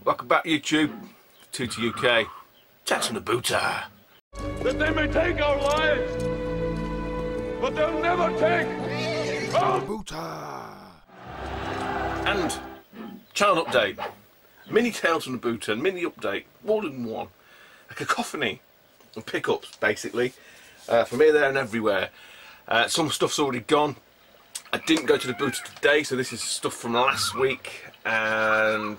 Welcome back, YouTube. Tutor UK. Chats on the Booter. That they may take our lives, but they'll never take our Booter. And channel update. Mini Tales from the Booter, mini update, all in one. A cacophony of pickups, basically, from here, there and everywhere. Some stuff's already gone. I didn't go to the Booter today, so this is stuff from last week, and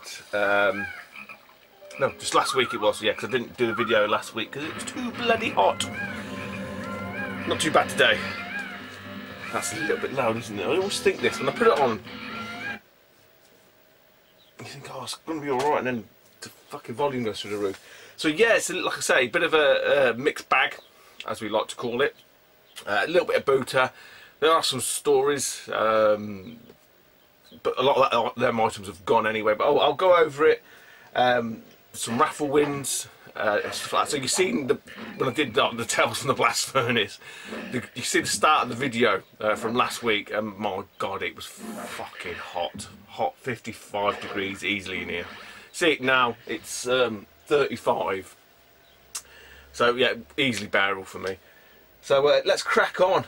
no, just last week it was, yeah, because I didn't do the video last week because it was too bloody hot. Not too bad today. That's a little bit loud, isn't it? I always think this when I put it on. You think, oh, it's going to be alright, and then the fucking volume goes through the roof. So yeah, it's, like I say, a bit of a mixed bag, as we like to call it. A little bit of Booter. There are some stories, but a lot of them items have gone anyway. But I'll go over it. Some raffle wins. Stuff like that. So you've seen when I did the Tales from the Blast Furnace, you see the start of the video from last week, and my god, it was fucking hot. Hot, 55 degrees easily in here. See it now, it's 35. So yeah, easily bearable for me. So let's crack on.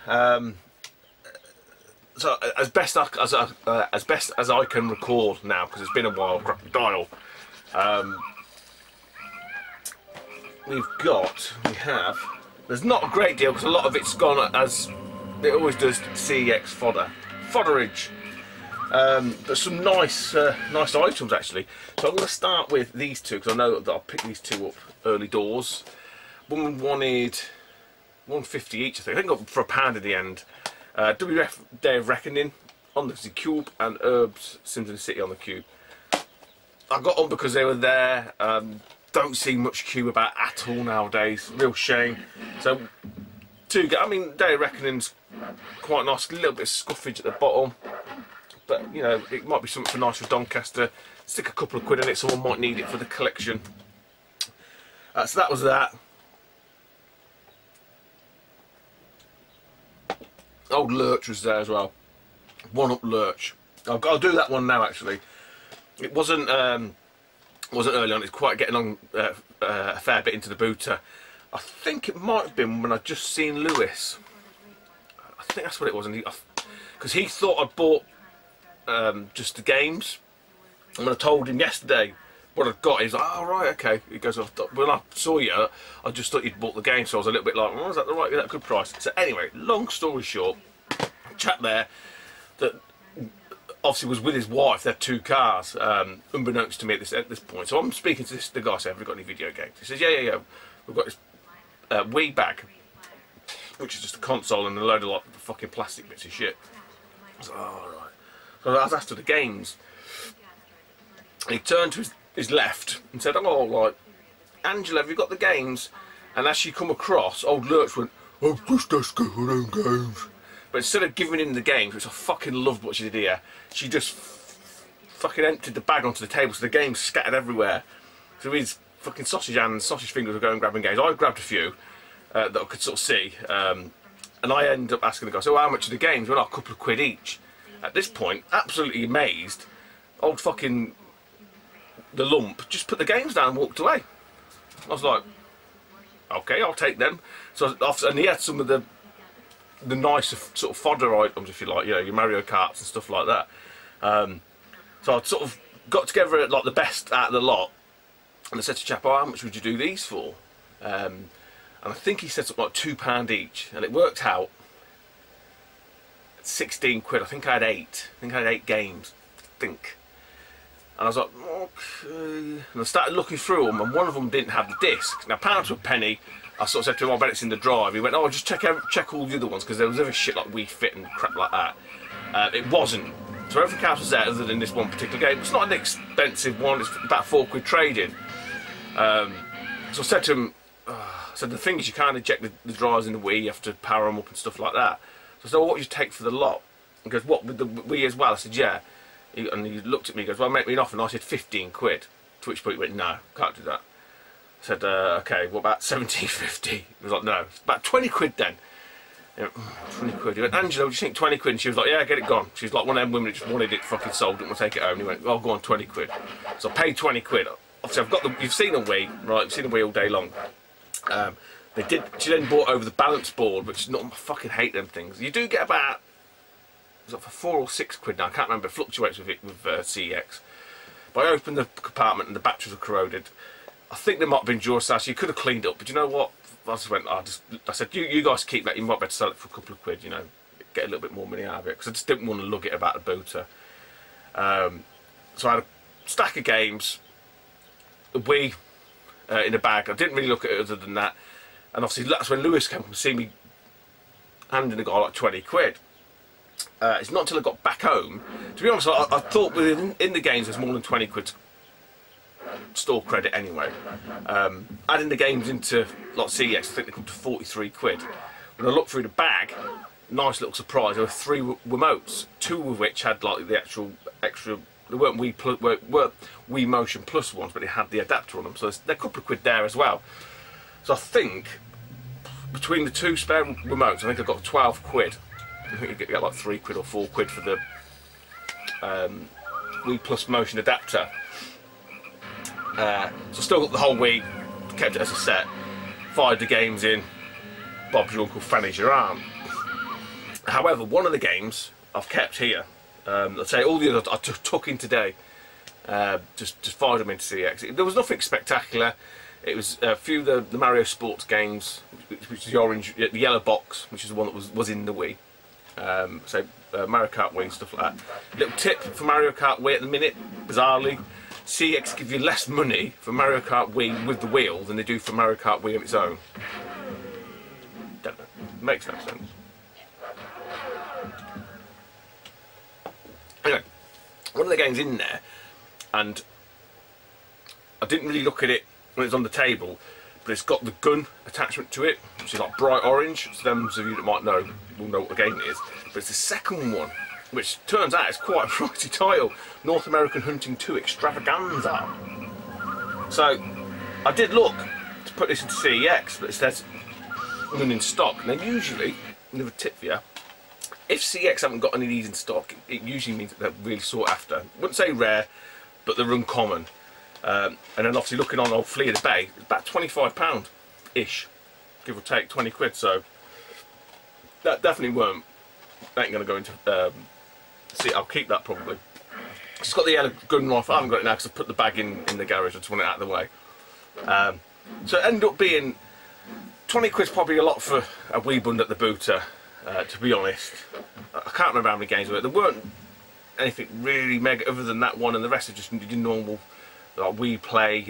So as best as I can recall now, because it's been a while, Crocodile. There's not a great deal because a lot of it's gone as it always does, CEX fodder, fodderage. But some nice items actually. So I'm going to start with these two because I know that I'll pick these two up early doors. One wanted $1.50 each, I think. I got for £1 in the end. WF Day of Reckoning on the Cube and Herbs Simpson City on the Cube. I got on because they were there. Don't see much Cube about at all nowadays. Real shame. So I mean, Day of Reckoning's quite nice. A little bit of scuffage at the bottom, but you know, it might be something for nice for Doncaster. Stick a couple of quid in it, someone might need it for the collection. So that was that. Old Lurch was there as well. One Up Lurch. I'll do that one now actually. It wasn't early on. It's quite getting on a fair bit into the Booter. I think it might have been when I just seen Lewis. I think that's what it was, because he thought I'd bought just the games, and when I told him yesterday what I'd got, he's like, "Oh right, okay." He goes, "When I saw you, I just thought you'd bought the game," so I was a little bit like, "Oh, is that the right? That good price?" So anyway, long story short, chap there that obviously was with his wife. They had two cars, unbeknownst to me at this point. So I'm speaking to the guy, saying, "Have you got any video games?" He says, "Yeah. We've got this Wii bag, which is just a console and a load of like fucking plastic bits of shit." I was like, "Oh right." So I was asked for the games. And he turned to his left and said, "Oh, like, Angela, have you got the games?" And as she come across, old Lurch went, "I'm just asking for them games." But instead of giving him the games, which I fucking loved what she did here, she just fucking emptied the bag onto the table, so the games scattered everywhere. So his fucking sausage hands, sausage fingers were going grabbing games. I grabbed a few that I could sort of see, and I ended up asking the guy, "So how much are the games?" Well, a couple of quid each. At this point, absolutely amazed, old fucking the lump just put the games down and walked away. I was like, "Okay, I'll take them." So and he had some of the nicer sort of fodder items, if you like, you know, your Mario Karts and stuff like that. So I'd sort of got together like the best out of the lot, and I said to chap, "Oh, how much would you do these for?" And I think he said something like £2 each, and it worked out at 16 quid. I think I had 8. I think I had 8 games. And I was like, "Okay." And I started looking through them, and one of them didn't have the disc. Now, pound to a penny, I sort of said to him, "I bet it's in the drive." He went, "Oh, just check all the other ones," because there was other shit like Wii Fit and crap like that. It wasn't. So everything else was there other than this one particular game. It's not an expensive one. It's about 4 quid trading. So I said to him, so the thing is, you can't eject the drives in the Wii. You have to power them up and stuff like that. So I said, "Well, what would you take for the lot?" He goes, "What, with the Wii as well?" I said, "Yeah." And he looked at me and goes, "Well, make me an offer." And I said 15 quid. To which point he went, "No, can't do that." I said, "Okay, what about 17.50? He was like, "No, it's about 20 quid then." You know, 20 quid. He went, Angela, what do you think? 20 quid? And she was like, yeah, get it gone. She was like one of them women that just wanted it fucking sold, didn't want to take it home. And he went, oh, go on, 20 quid. So I paid 20 quid. Obviously, I've got the, you've seen the Wii, right? You've seen the Wii all day long. She then bought over the balance board, which is not, I fucking hate them things. You do get about, was it for 4 or 6 quid now? I can't remember. It fluctuates with CEX. But I opened the compartment and the batteries were corroded. I think there might have been Duracell. You could have cleaned it up, but you know what? I just went. I said, you guys keep that. You might better sell it for a couple of quid. You know, get a little bit more money out of it, because I just didn't want to lug it about the booter. So I had a stack of games, a Wii in a bag. I didn't really look at it other than that. And obviously that's when Lewis came and see me handing the guy like 20 quid. It's not until I got back home. To be honest, I thought in the games there's more than 20 quid store credit anyway. Adding the games into like CEX, I think they come to 43 quid. When I looked through the bag, nice little surprise, there were 3 remotes, 2 of which had like the actual extra, they weren't Wii Motion Plus ones, but they had the adapter on them, so there's a couple of quid there as well. So I think between the 2 spare remotes, I think I got 12 quid. I think you get like 3 quid or 4 quid for the Wii Plus Motion adapter. So still got the whole Wii, kept it as a set, fired the games in, Bob's your uncle, Fanny's your aunt. However, one of the games I've kept here. Let's say all the others I took in today, just fired them into CEX. There was nothing spectacular. It was a few of the Mario Sports games, which is the orange, the yellow box, which is the one that was in the Wii. So Mario Kart Wii, stuff like that. Little tip for Mario Kart Wii at the minute, bizarrely, CEX give you less money for Mario Kart Wii with the wheel than they do for Mario Kart Wii on its own. Don't know. Makes no sense. Anyway, one of the games in there, and I didn't really look at it when it was on the table, but it's got the gun attachment to it, which is like bright orange. So those of you that might know will know what the game is. But it's the second one, which turns out is quite a pricey title, North American Hunting 2 Extravaganza. So I did look to put this into CEX, but it says none in stock. Now usually, another tip for you, if CEX haven't got any of these in stock, it usually means that they're really sought after. I wouldn't say rare, but they're uncommon. And then obviously looking on old Flea of the Bay, it's about £25-ish, give or take 20 quid, so that definitely ain't going to go into, see, I'll keep that probably. It's got the yellow gun rifle, I haven't got it now because I put the bag in the garage, I just want it out of the way. So it ended up being, 20 quid's probably a lot for a Wii Bund at the booter, to be honest. I can't remember how many games there were. There weren't anything really mega other than that one, and the rest are just normal, like Wii Play,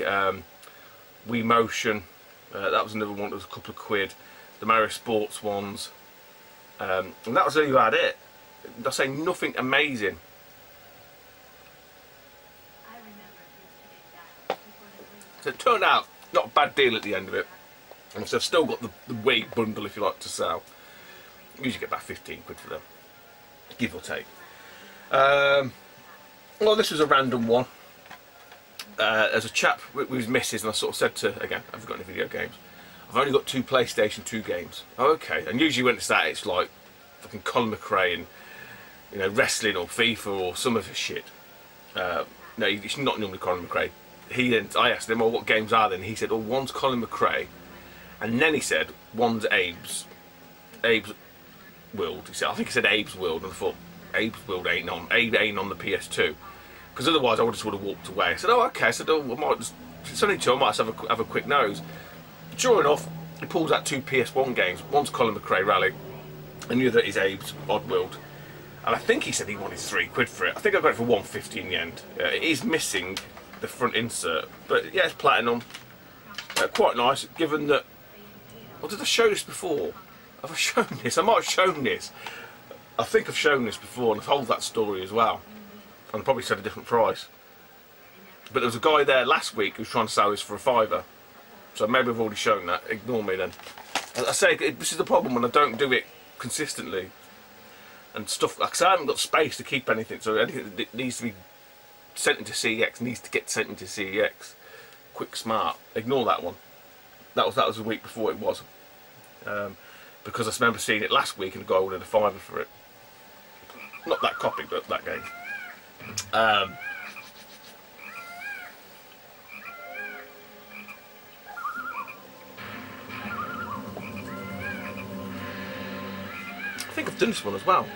Wii Motion. That was another one that was a couple of quid. The Mario Sports ones, and that was really about it. I say nothing amazing. So it turned out not a bad deal at the end of it. And so I've still got the Wii bundle, if you like, to sell. Usually get about 15 quid for them, give or take. Well, this was a random one. There's a chap with his missus, and I sort of said to, again, have you got any video games? I've only got 2 PlayStation 2 games. Oh, okay. And usually when it's that, it's like fucking Colin McRae and, you know, wrestling or FIFA or some of his shit. No, it's not normally Colin McRae. I asked him, well, what games are they? And he said, well, one's Colin McRae, and then he said, one's Abe's World. He said, I think he said Abe's World, and I thought, Abe's World ain't on. Abe ain't on the PS2. Because otherwise I just would have walked away. I said, oh, okay. I said, oh, I might just, it's only 2, I might just have a quick nose. Sure enough, he pulls out 2 PS1 games. One's Colin McRae Rally, and the other is Abe's Oddworld. And I think he said he wanted 3 quid for it. I think I got it for £1.50 in the end. It is missing the front insert, but yeah, it's platinum. Quite nice, given that. Well, did I show this before? Have I shown this? I might have shown this. I think I've shown this before, and I've told that story as well. And I probably said a different price. But there was a guy there last week who was trying to sell this for £5. So maybe I've already shown that. Ignore me then. As I say, this is the problem when I don't do it consistently. And stuff, because I haven't got space to keep anything. So anything that needs to be sent into CEX needs to get sent into CEX. Quick, smart. Ignore that one. That was the week before it was. because I remember seeing it last week and the guy wanted a £5 for it. Not that copy, but that game. I think I've done this one as well.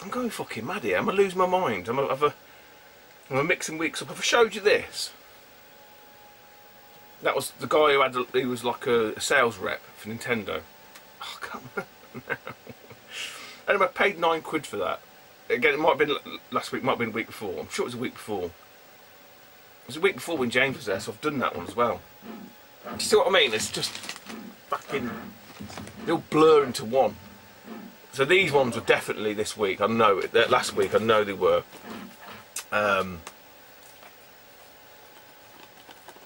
I'm going fucking mad here. Am I losing my mind? Am I mixing weeks up? Have I showed you this? That was the guy who had. He was like a sales rep for Nintendo. Oh, I can't remember now. Anyway, I paid £9 for that. Again, it might have been last week, might have been the week before. I'm sure it was a week before. It was a week before when James was there, so I've done that one as well. Do you see what I mean? It's just fucking. They all blur into one. So these ones were definitely this week. I know it. Last week, I know they were.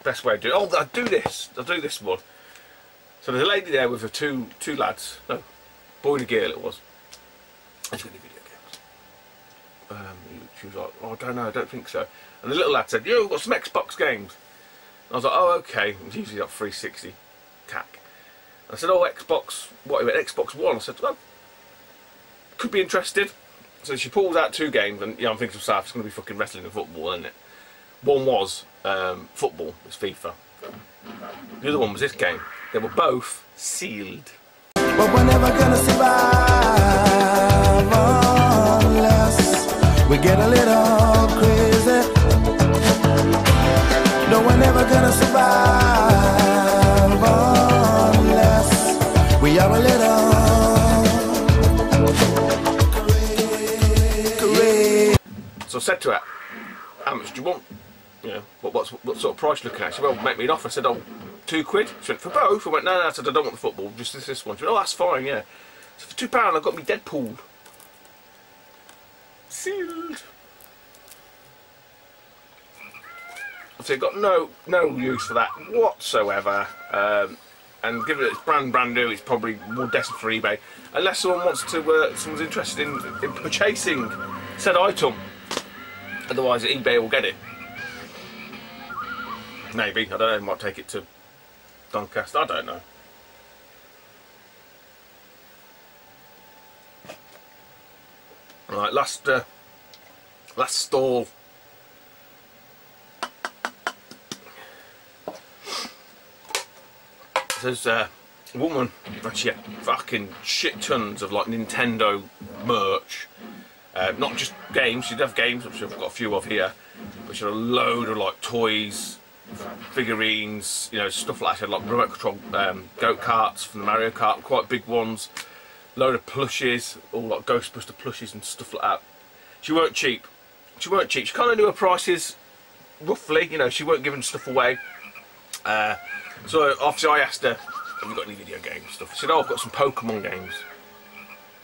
Best way to do it. Oh, I'll do this. I'll do this one. So there's a lady there with her two lads. No, boy and a girl it was. She's got any video games. She was like, oh, I don't know, I don't think so. And the little lad said, yo, we've got some Xbox games. And I was like, oh, okay. It was usually like 360 CAC. I said, oh, Xbox, what, Xbox One? I said, well, could be interested. So she pulls out 2 games, and I'm thinking to myself, it's going to be fucking wrestling and football, isn't it? One was football, it was FIFA. The other one was this game. They were both sealed. But we're never gonna survive unless we get a little crazy. No, we're never gonna survive unless we are a little crazy. So I said to her, how much do you want? You know, what sort of price looking at? She said, well, make me an offer. I said, oh, £2. She went, for both? I went, no, I said, I don't want the football, just this one. She went, oh, that's fine, yeah. So for £2, I got me Deadpool. Sealed. So I got no use for that whatsoever. And given it's brand new, it's probably more destined for eBay. Unless someone wants to, someone's interested in purchasing said item. Otherwise, eBay will get it. Maybe, I don't know, might take it to Doncaster, I don't know. Right, last stall. There's a woman, actually, fucking shit tons of like Nintendo merch. Not just games, she'd have games, which I've got a few of here, but she had a load of like toys, figurines, you know, stuff like that. She had like remote control go-karts from the Mario Kart, quite big ones, load of plushes, all like Ghostbuster plushes and stuff like that. She weren't cheap. She weren't cheap. She kind of knew her prices roughly, you know, she weren't giving stuff away. So obviously I asked her, have you got any video game stuff? She said, oh, I've got some Pokemon games.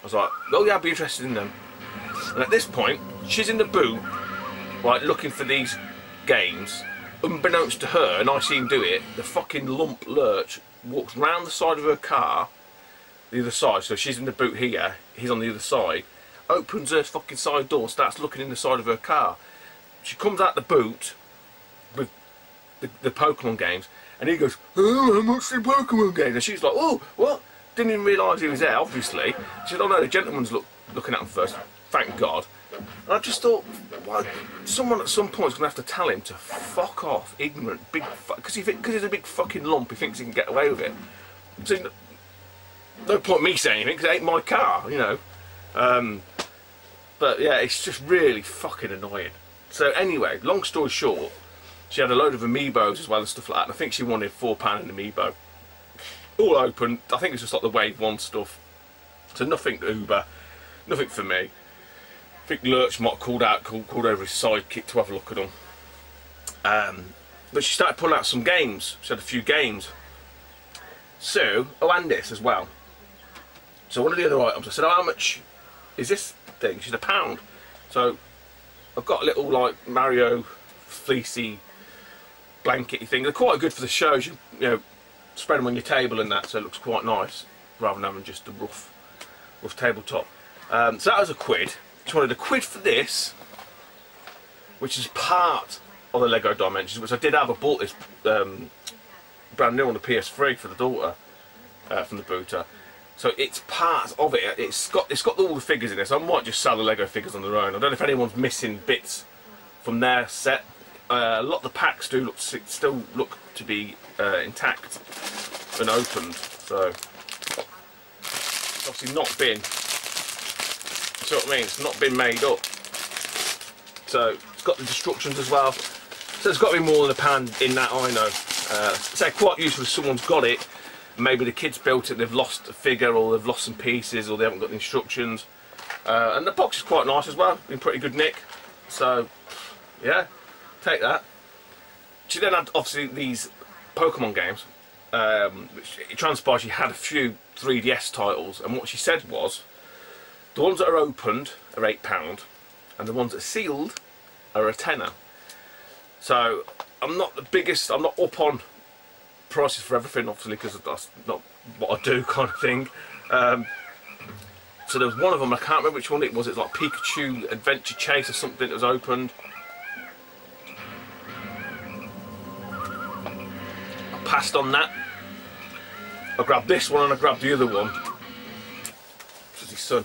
I was like, oh yeah, I'd be interested in them. And at this point, she's in the boot, like looking for these games. Unbeknownst to her, and I see him do it, the fucking lump lurch walks round the side of her car, the other side, so she's in the boot here, he's on the other side, opens her fucking side door, starts looking in the side of her car. She comes out the boot with the Pokemon games, and he goes, oh, how much the Pokemon games? And she's like, oh, what? Didn't even realise he was there, obviously. She said, oh no, the gentleman's looking at him first, thank God. And I just thought, well, someone at some point is going to have to tell him to fuck off, ignorant, big because he's a big fucking lump, he thinks he can get away with it. So, no point me saying anything, because it ain't my car, you know. But yeah, it's just really fucking annoying. So anyway, long story short, she had a load of amiibos as well and stuff like that, and I think she wanted £4 an amiibo. All open, I think it's just like the Wave 1 stuff. So nothing Uber, nothing for me. I think Lurch might have called over his sidekick to have a look at them. But she started pulling out some games. She had a few games. So, oh, and this as well. So one of the other items, I said, oh, how much is this thing? She said, £1. So I've got a little like Mario fleecy blankety thing. They're quite good for the shows. You know, spread them on your table and that, so it looks quite nice rather than having just a rough tabletop. So that was £1. She wanted £1 for this, which is part of the Lego Dimensions, which I did have. I bought this brand new on the PS3 for the daughter. from the Booter. So it's part of it. It's got all the figures in it. So I might just sell the Lego figures on their own. I don't know if anyone's missing bits from their set. A lot of the packs do still look to be intact and opened. So it's obviously not been. See what I mean? It's not been made up. So it's got the destructions as well. So there's got to be more than £1 in that, I know. So quite useful if someone's got it. Maybe the kids built it, they've lost a figure, or they've lost some pieces, or they haven't got the instructions. And the box is quite nice as well, in pretty good nick. So, yeah, take that. She then had, obviously, these Pokemon games, which it transpires she had a few 3DS titles, and what she said was, the ones that are opened are £8, and the ones that are sealed are a tenner. So, I'm not the biggest, I'm not up on prices for everything, obviously, because that's not what I do, kind of thing. So there was one of them, I can't remember which one it was. It's like Pikachu Adventure Chase or something that was opened. I passed on that. I grabbed this one and I grabbed the other one. This was his son.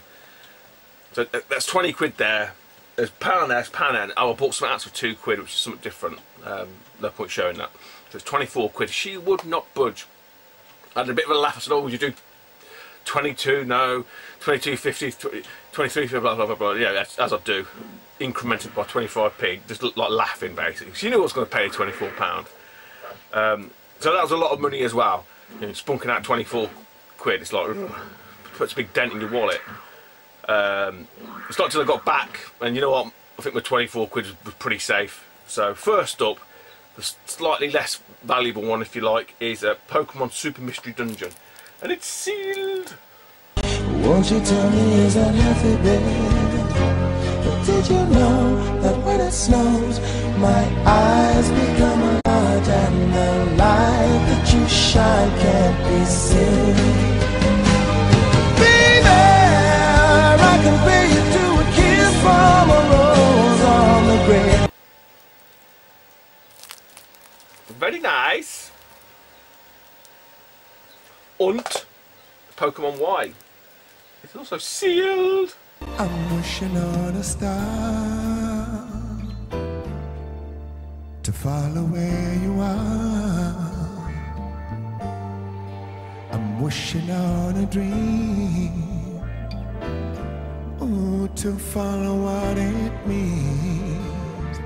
So that's 20 quid there. There's £1 there, it's £1 there. Oh, I bought something else for £2, which is something different. No point showing that. So it's 24 quid. She would not budge. I had a bit of a laugh. I said, oh, would you do 22? No. 22.50, 23.50, blah, blah, blah, blah. Yeah, as I do. Incremented by 25p. Just like laughing, basically. She knew I was going to pay £24. So that was a lot of money as well. You know, spunking out 24 quid. It's like, puts a big dent in your wallet. It's not until I got back, and you know what? I think my 24 quid was pretty safe. So first up, the slightly less valuable one, if you like, is a Pokemon Super Mystery Dungeon, and it's sealed. Won't you tell me, is that healthy, baby? But did you know that when it snows, my eyes become large and the light that you shine can't be seen? Baby, I can pay you to a kiss from a rose on the grave. Very nice. Und Pokemon Y. It's also sealed. I'm wishing on a star to follow where you are. I'm wishing on a dream, ooh, to follow what it means.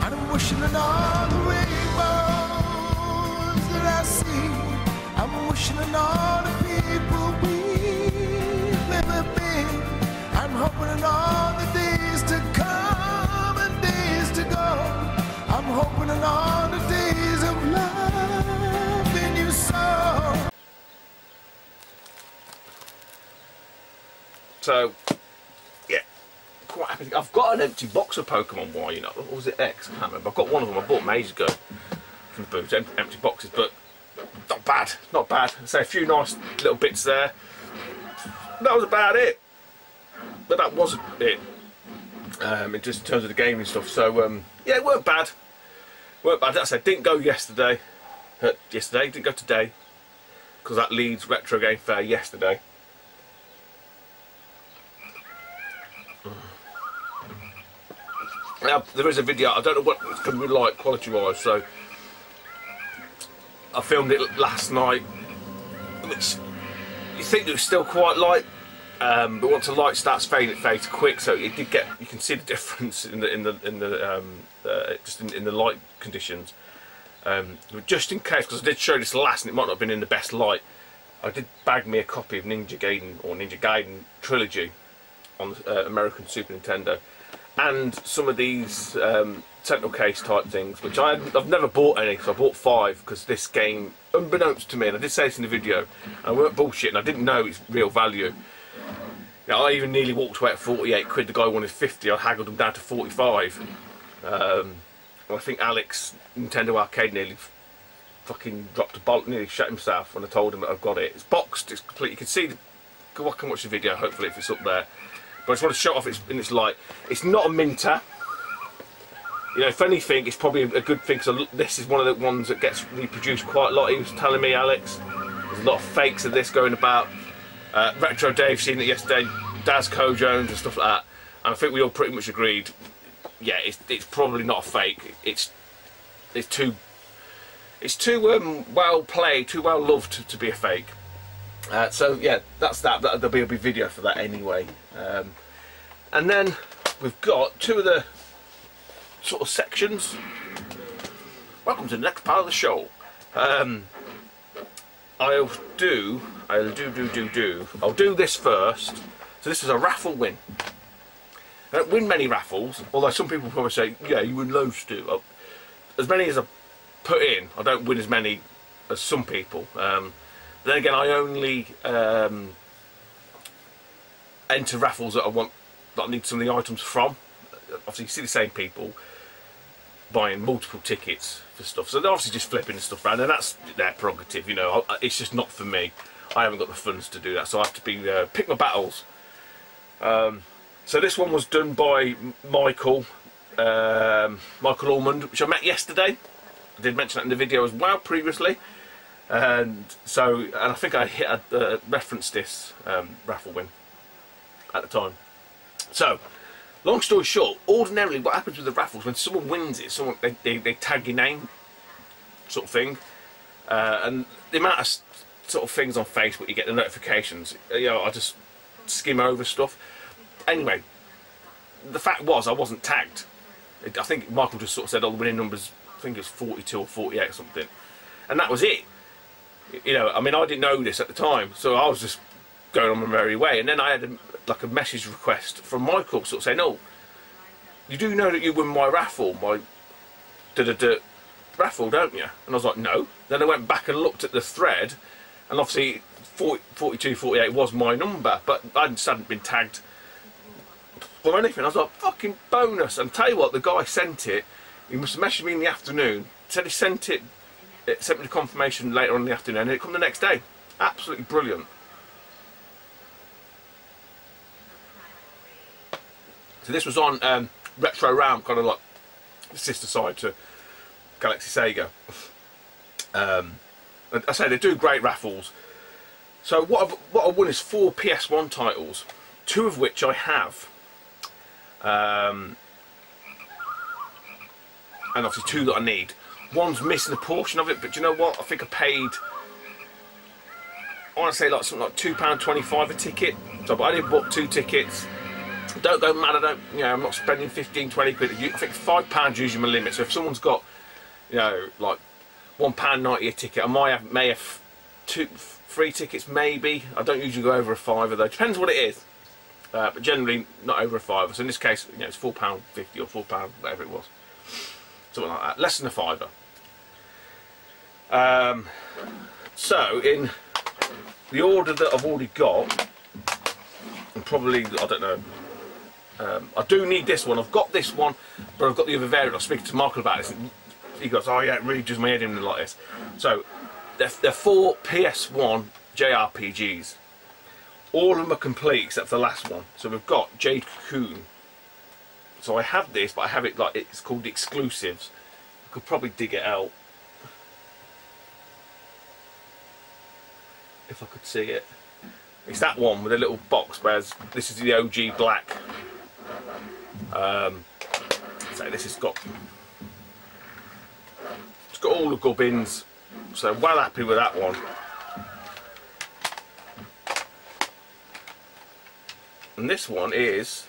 And I'm wishing on all the rainbows that I see. I'm wishing on all the people we've never been. I'm hoping on all the days to come and days to go. I'm hoping on all the days of loving you so. So, yeah, quite happy. I've got an empty box of Pokemon Y, you know. Or was it X? I can't remember. I've got one of them. I bought them ages ago from the booth. Empty boxes, but not bad. Not bad. So a few nice little bits there. That was about it. But that wasn't it. It just in terms of the gaming stuff. So yeah, it weren't bad. Weren't bad. As I said, didn't go yesterday. Didn't go today because that Leeds Retro Game Fair yesterday. Now there is a video. I don't know what it's going to be like quality-wise. So I filmed it last night, which you think it was still quite light. But once the light starts fading, it fades quick. So it did get. You can see the difference in the light conditions. Just in case, because I did show this last, and it might not have been in the best light. I did bag me a copy of Ninja Gaiden Trilogy on American Super Nintendo, and some of these Sentinel case type things, which I've never bought any. So I bought 5 because this game, unbeknownst to me, and I did say this in the video, I weren't bullshitting. I didn't know its real value. You know, I even nearly walked away at 48 quid. The guy wanted 50. I haggled him down to 45. I think Alex, Nintendo Arcade, nearly fucking dropped a bolt, nearly shut himself when I told him that I've got it. It's boxed. It's complete. You can see. Go back and watch the video. Hopefully, if it's up there. But I just want to show off in its light. It's not a minter. You know, if anything, it's probably a good thing because this is one of the ones that gets reproduced quite a lot. He was telling me, Alex. a lot of fakes of this going about. Retro Dave seen it yesterday, Daz Jones and stuff like that, and I think we all pretty much agreed, yeah, it's probably not a fake. It's too well played, too well loved to be a fake. So yeah, that's that. There'll be a big video for that anyway. And then we've got two of the sort of sections. Welcome to the next part of the show. I'll do this first. So this is a raffle win. I don't win many raffles, although some people probably say, yeah, you win loads too. As many as I put in, I don't win as many as some people. Then again, I only enter raffles that I need some of the items from. Obviously, you see the same people buying multiple tickets for stuff, so they're obviously just flipping stuff around, and that's their prerogative, you know. It's just not for me. I haven't got the funds to do that, so I have to pick my battles. So this one was done by Michael Ormond, which I met yesterday. I did mention that in the video as well previously, and I think I referenced this raffle win at the time. So, long story short, ordinarily what happens with the raffles, when someone wins it, they tag your name, sort of thing, and the amount of sort of things on Facebook you get the notifications, you know, I just skim over stuff. Anyway, the fact was I wasn't tagged. I think Michael just sort of said, oh, the winning numbers, I think it was 42 or 48 or something, and that was it. You know, I mean, I didn't know this at the time, so I was just going on my merry way, and then I had a message request from Michael sort of saying, oh, you do know that you won my raffle, my raffle, don't you? And I was like, no. Then I went back and looked at the thread, and obviously 42, 48 was my number, but I just hadn't been tagged or anything. I was like, fucking bonus. And tell you what, the guy sent it, he must have messaged me in the afternoon, said he sent me the confirmation later on in the afternoon, and it come the next day. Absolutely brilliant. So this was on Retro Ram, kind of like the sister side to Galaxy Sega. And I say they do great raffles. So what I won is 4 PS1 titles, 2 of which I have, and obviously 2 that I need. One's missing a portion of it, but do you know what? I think I paid, I want to say like something like £2.25 a ticket. So, but I did book 2 tickets. Don't go mad, you know, I'm not spending 15, 20 quid. I think £5 is usually my limit. So if someone's got, you know, like £1.90 a ticket, I may have 3 tickets maybe. I don't usually go over a £5 though. Depends what it is. But generally not over a £5. So in this case, you know, it's £4.50 or £4, whatever it was. Something like that. Less than a £5. So in the order that I've already got, and probably, I don't know, I do need this one. I've got this one, but I've got the other variant. I was speaking to Michael about this, and he goes, oh yeah, it really does my head in like this. So they're 4 PS1 JRPGs. All of them are complete except for the last one. So we've got Jade Cocoon. So I have this, but I have it like, it's called Exclusives. I could probably dig it out if I could see it. It's that one with a little box, whereas this is the OG black. So this has got, it's got all the gubbins. So well happy with that one. And this one is,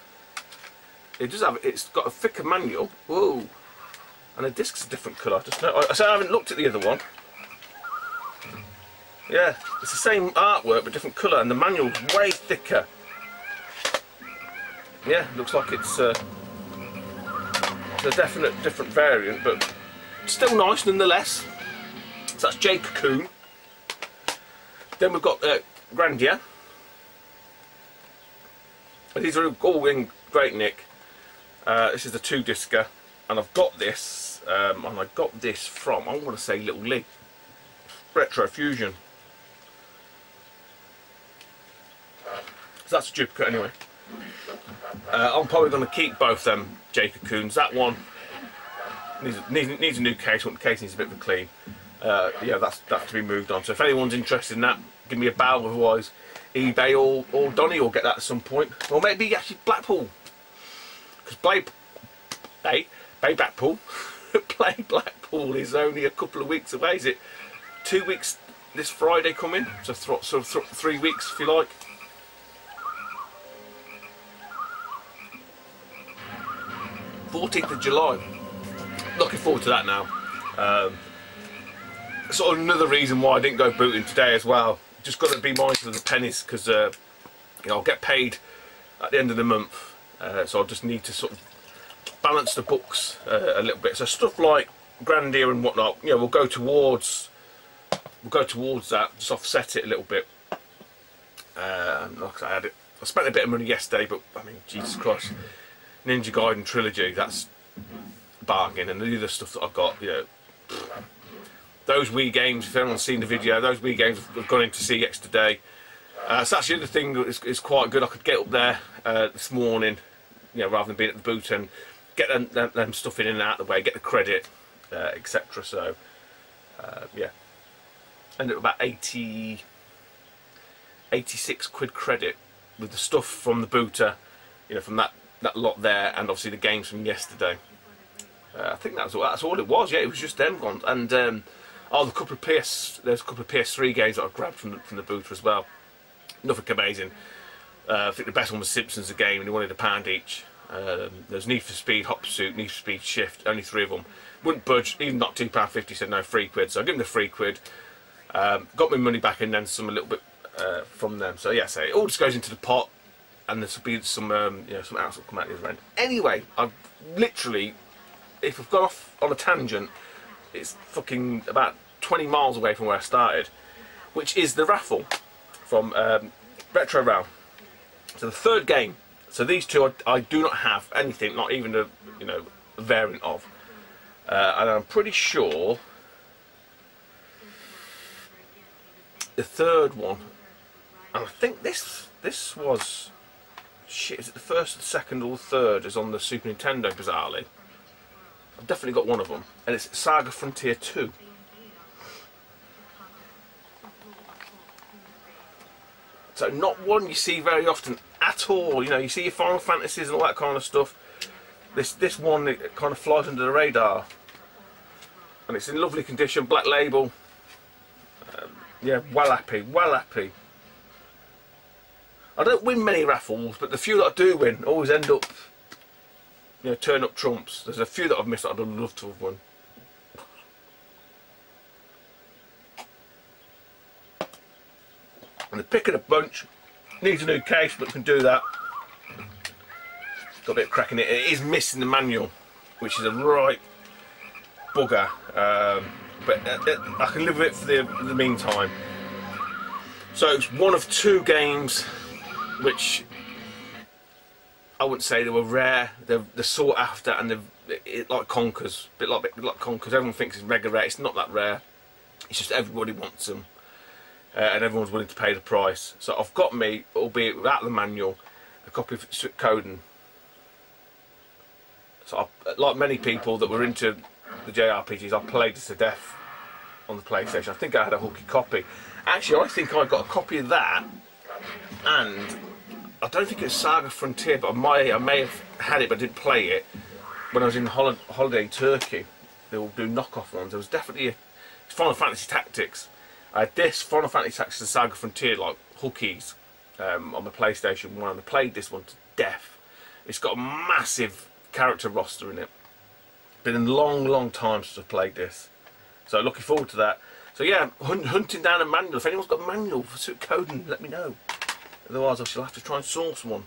it's got a thicker manual. Whoa! And the disc's a different colour. So I haven't looked at the other one. Yeah, it's the same artwork but different colour, and the manual's way thicker. Yeah, looks like it's a definite different variant, but still nice nonetheless. So that's Jade Cocoon. Then we've got Grandia. These are all in great nick. This is the 2-discer, and I've got this, and I got this from, I want to say Little Lee, Retro Fusion. So that's a duplicate anyway. I'm probably going to keep both them Jade Cocoons. That one needs a new case. The case needs a bit of a clean. yeah, that's to be moved on. So if anyone's interested in that, give me a bell. Otherwise, eBay or Donny will get that at some point, or maybe actually Blackpool, because Bay Blackpool, Play Blackpool is only a couple of weeks away. Is it 2 weeks this Friday coming? So sort of 3 weeks if you like. July 14th. Looking forward to that now. Sort of another reason why I didn't go booting today as well. Just got to be mindful of the pennies, because you know, I'll get paid at the end of the month, so I'll just need to sort of balance the books a little bit. So stuff like Grandia and whatnot, you know, we'll go towards that, just offset it a little bit. Like I spent a bit of money yesterday, but I mean, Jesus Christ, Ninja Gaiden Trilogy, that's a bargain, and the other stuff that I've got, you know, those Wii games, if anyone's seen the video, those Wii games have gone into CX today. So that's the other thing that is quite good. I could get up there this morning, you know, rather than being at the boot, and get them stuff in and out of the way, get the credit, etc. So, yeah, ended up about 86 quid credit with the stuff from the booter, you know, from that lot there, and obviously the games from yesterday. I think that's all it was. Yeah, it was just them gone, and there's a couple of PS3 games that I grabbed from the booter as well. Nothing amazing. I think the best one was Simpsons the game, and they wanted £1 each. There's Need for Speed Hot Pursuit, Need for Speed Shift, only 3 of them. Wouldn't budge, even not £2.50, said no, 3 quid. So I give them the 3 quid. Got my money back and then some a little bit from them. So yeah, so it all just goes into the pot, and there'll be some you know, some else will come out the other end. Anyway, I've literally, if I've gone off on a tangent, it's fucking about 20 miles away from where I started, which is the raffle from Retro Rail. So the third game. So these two I do not have anything, not even a, you know, a variant of, and I'm pretty sure the third one, and I think this was, shit, is it the first, the second, or the third is on the Super Nintendo, bizarrely. I've definitely got one of them, and it's Saga Frontier 2. So not one you see very often at all. You know, you see your Final Fantasies and all that kind of stuff. This one, it kind of flies under the radar, and it's in lovely condition, black label. Yeah, well happy. I don't win many raffles, but the few that I do win always end up, you know, turn up trumps. There's a few that I've missed that I'd love to have won. And the pick of the bunch needs a new case, but can do that. Got a bit of crack in it. It is missing the manual, which is a right bugger. But I can live with it for the meantime. So it's one of 2 games which I wouldn't say they were rare. They're sought after, and they're like Conkers, a bit like Conkers. Everyone thinks it's mega rare. It's not that rare. It's just everybody wants them. And everyone's willing to pay the price. So I've got me, albeit without the manual, a copy of Suikoden. So like many people that were into the JRPGs, I played this to death on the PlayStation. I think I had a hooky copy. Actually, I think I got a copy of that, and I don't think it's Saga Frontier, but I may have had it but didn't play it when I was in holiday in Turkey. They all do knockoff ones. There was definitely Final Fantasy Tactics. I had this, Final Fantasy Tactics and Saga Frontier, like hookies, on the PlayStation 1, and I played this one to death. It's got a massive character roster in it. Been a long time since I've played this, so looking forward to that. So yeah, hunting down a manual. If anyone's got a manual for Suikoden, let me know. Otherwise I shall have to try and source one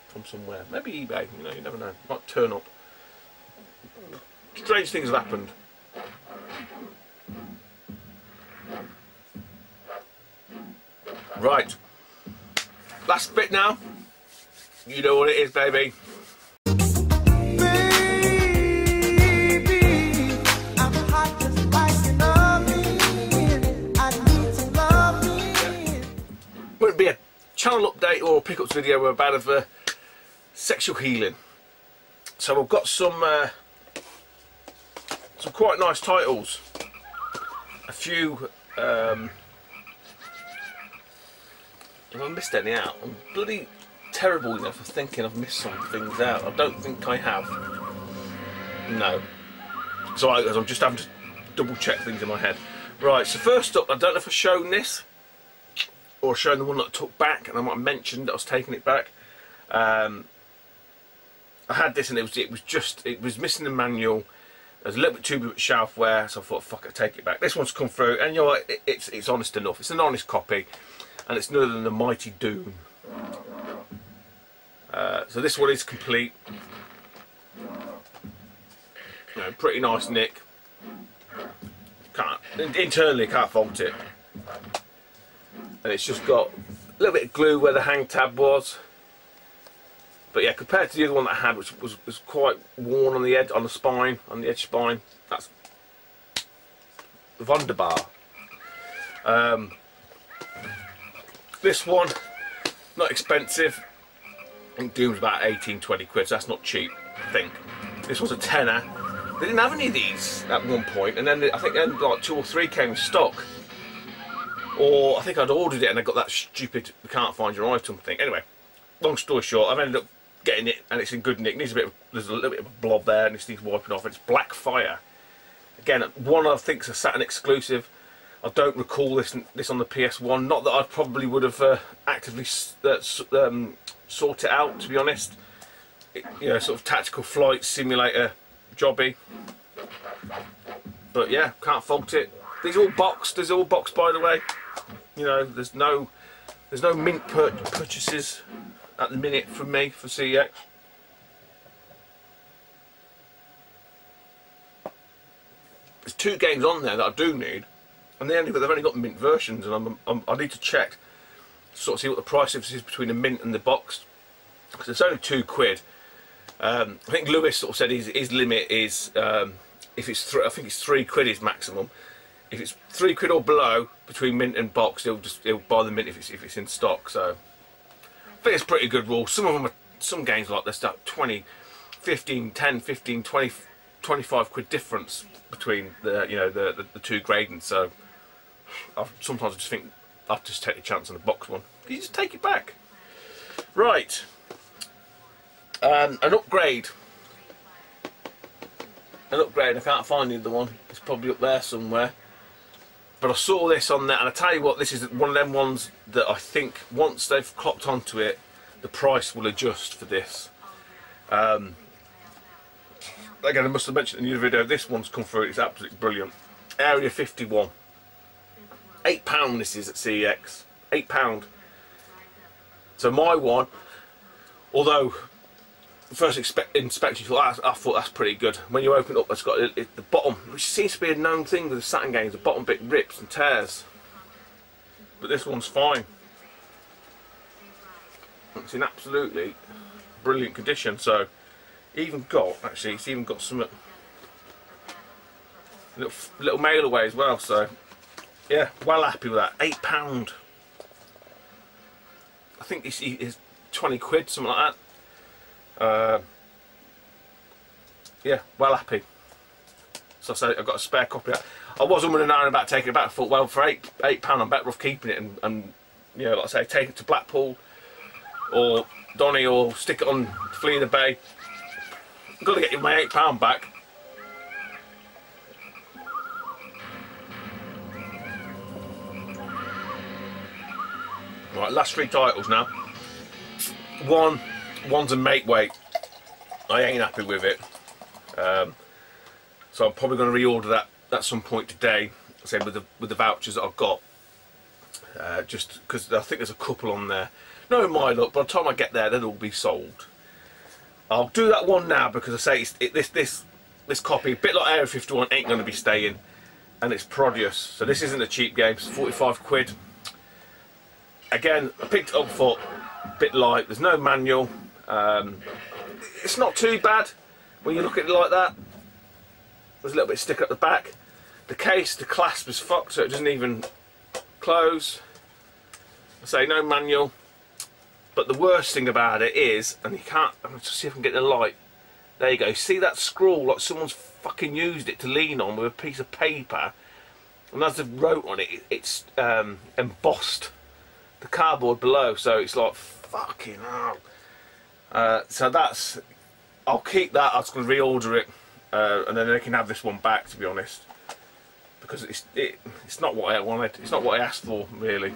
from somewhere. Maybe eBay, you know, you never know. Might turn up. Strange things have happened. Right, last bit now. You know what it is, baby. Wouldn't be a channel update or a pickups video about of sexual healing. So I've got some quite nice titles a few. Have I missed any out? I'm bloody terrible, you know, for thinking I've missed some things out. I don't think I have. No. So I'm just having to double check things in my head. Right, so first up, I don't know if I've shown this or shown the one that I took back, and I might have mentioned that I was taking it back. I had this and it was missing the manual. There's a little bit too much shelfware, so I thought, fuck it, take it back. This one's come through, and you know what, it's honest enough. It's an honest copy, and it's none other than the Mighty Doom. So this one is complete. You know, pretty nice nick. Internally, can't fault it. And it's just got a little bit of glue where the hang tab was. But yeah, compared to the other one that I had, which was quite worn on the edge, on the spine, on the edge spine, that's wunderbar. This one, not expensive. I think Doom's about 18-20 quid, so that's not cheap, I think. This was a tenner. They didn't have any of these at one point, and then I think then like 2 or 3 came in stock. Or I think I'd ordered it and I got that stupid "we can't find your item" thing. Anyway, long story short, I've ended up getting it, and it's in good nick. There's a little bit of a blob there, and this needs wiping off. It's Blackfire. Again, one I think is a Saturn exclusive. I don't recall this on the PS1. Not that I probably would have actively sought it out, to be honest. You know, sort of tactical flight simulator jobby. But yeah, can't fault it. These are all boxed. These are all boxed, by the way. You know, there's no mint purchases at the minute from me for CEX. There's 2 games on there that I do need, and they've only got mint versions, and I need to check, sort of see what the price difference is between the mint and the boxed, because it's only 2 quid. I think Lewis sort of said his limit is if it's I think it's 3 quid is maximum. If it's 3 quid or below between mint and box, he'll buy the mint if it's in stock. So I think it's a pretty good rule. Some games like this, that 20, 15, 10, 15, 20, 25 quid difference between the 2 gradings. So sometimes I just think I'll just take a chance on the box one. You just take it back. Right. An upgrade. I can't find the other one. It's probably up there somewhere. But I saw this on there, and I tell you what, this is one of them ones that I think once they've clocked onto it, the price will adjust for this. Again, I must have mentioned in the other video, this one's come through. It's absolutely brilliant. Area 51. £8 this is at CEX. £8. So my one, although first inspection, I thought that's pretty good. When you open it up, it's got the bottom, which seems to be a known thing with the Saturn games. The bottom bit rips and tears, but this one's fine. It's in absolutely brilliant condition. So, it's even got some little mail away as well. So, yeah, well happy with that. £8. I think this is 20 quid, something like that. Yeah, well happy. So I say I've got a spare copy of that. I was umming and ahhing about taking it back. I thought, well, for £8 I'm better off keeping it and you know, like I say, take it to Blackpool or Donny, or stick it on Flea in the Bay. I've got to get my £8 back. Right, last 3 titles now. One's a make weight. I ain't happy with it, so I'm probably going to reorder that at some point today. Say with the vouchers that I've got, just because I think there's a couple on there. No, my luck. By the time I get there, they'll all be sold. I'll do that one now because I say this copy, a bit like Area 51, ain't going to be staying, and it's Prodeus. So this isn't a cheap game. It's 45 quid. Again, I picked it up for a bit light. There's no manual. It's not too bad when you look at it like that. There's a little bit of stick at the back. The case, the clasp is fucked, so it doesn't even close. I say no manual. But the worst thing about it is, and you can't, I'm going to see if I can get the light. There you go. See that scroll, like someone's fucking used it to lean on with a piece of paper. and as they've wrote on it, it's embossed the cardboard below, so it's like fucking hell. So that's, I'll keep that. I was going to reorder it, and then they can have this one back, to be honest, because it's not what I wanted. It's not what I asked for, really.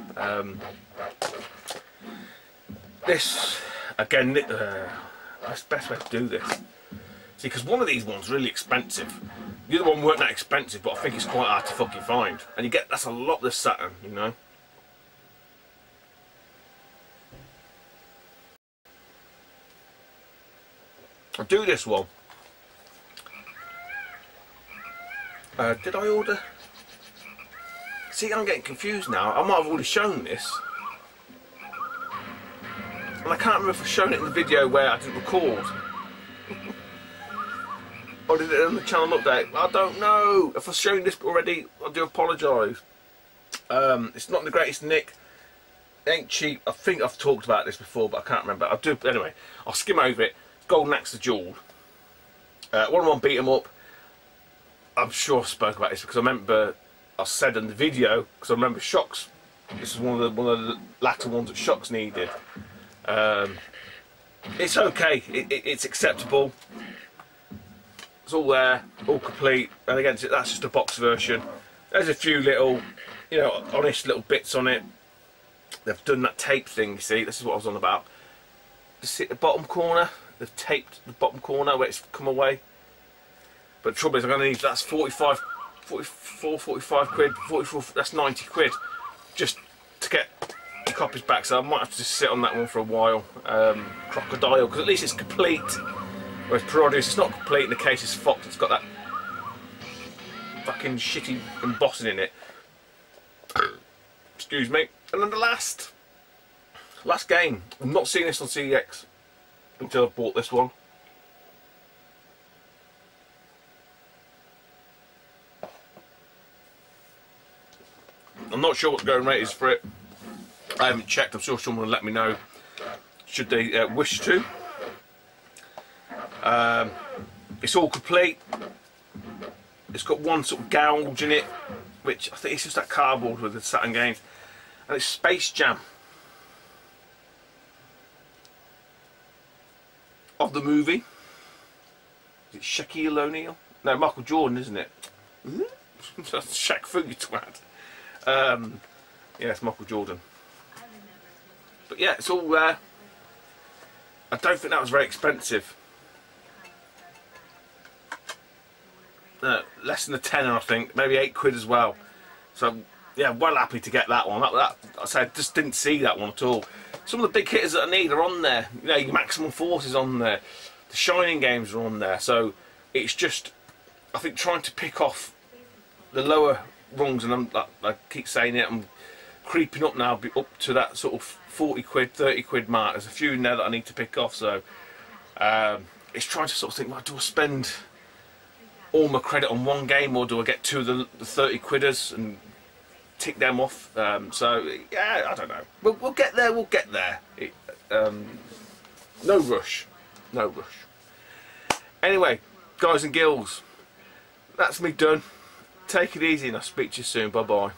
This again, that's the best way to do this. See, because one of these ones really expensive. The other one weren't that expensive, but I think it's quite hard to fucking find. And you get, that's a lot this Saturn, you know. I'll do this one. Did I order? See, I'm getting confused now. I might have already shown this. And I can't remember if I've shown it in the video where I didn't record. Or did it on the channel update? I don't know. If I've shown this already, I do apologise. It's not the greatest nick. It ain't cheap. I think I've talked about this before, but I can't remember. I'll do anyway. I'll skim over it. Golden Axe the Jewel. 1-on-1 beat 'em up. I'm sure I spoke about this because I remember I said in the video, because I remember Shocks. This is one of the latter ones that Shocks needed. It's okay. It's acceptable. It's all there, all complete. And again, that's just a box version. There's a few little, you know, honest little bits on it. They've done that tape thing. You see, this is what I was on about. Just hit the bottom corner. They've taped the bottom corner where it's come away. But the trouble is, I'm going to need, that's 44, 45 quid, 44, that's 90 quid just to get the copies back. So I might have to just sit on that one for a while. Crocodile, because at least it's complete. Whereas Parodius, it's not complete in the case it's Fox. It's got that fucking shitty embossing in it. Excuse me. And then the last game. I've not seen this on CEX until I bought this one. I'm not sure what the going rate is for it. I haven't checked. I'm sure someone will let me know should they wish to. It's all complete. It's got one sort of gouge in it, which I think it's just that cardboard with the Saturn games, and it's Space Jam of the movie. Is it Shaquille O'Neal? No, Michael Jordan, isn't it? That's Shaq Fu, you twat. Yeah, it's Michael Jordan. But yeah, it's all there. I don't think that was very expensive. Less than a tenner, I think. Maybe 8 quid as well. So yeah, well happy to get that one. I said, I just didn't see that one at all. Some of the big hitters that I need are on there. You know, your Maximum Force is on there. The Shining games are on there. So it's just, I think, trying to pick off the lower rungs, and I keep saying it, I'm creeping up now, up to that sort of 40 quid, 30 quid mark. There's a few in there that I need to pick off, so it's trying to sort of think, well, do I spend all my credit on one game, or do I get 2 of the 30 quidders and tick them off? So yeah, I don't know. We'll get there. We'll get there. No rush. No rush. Anyway, guys and girls, that's me done. Take it easy, and I'll speak to you soon. Bye bye.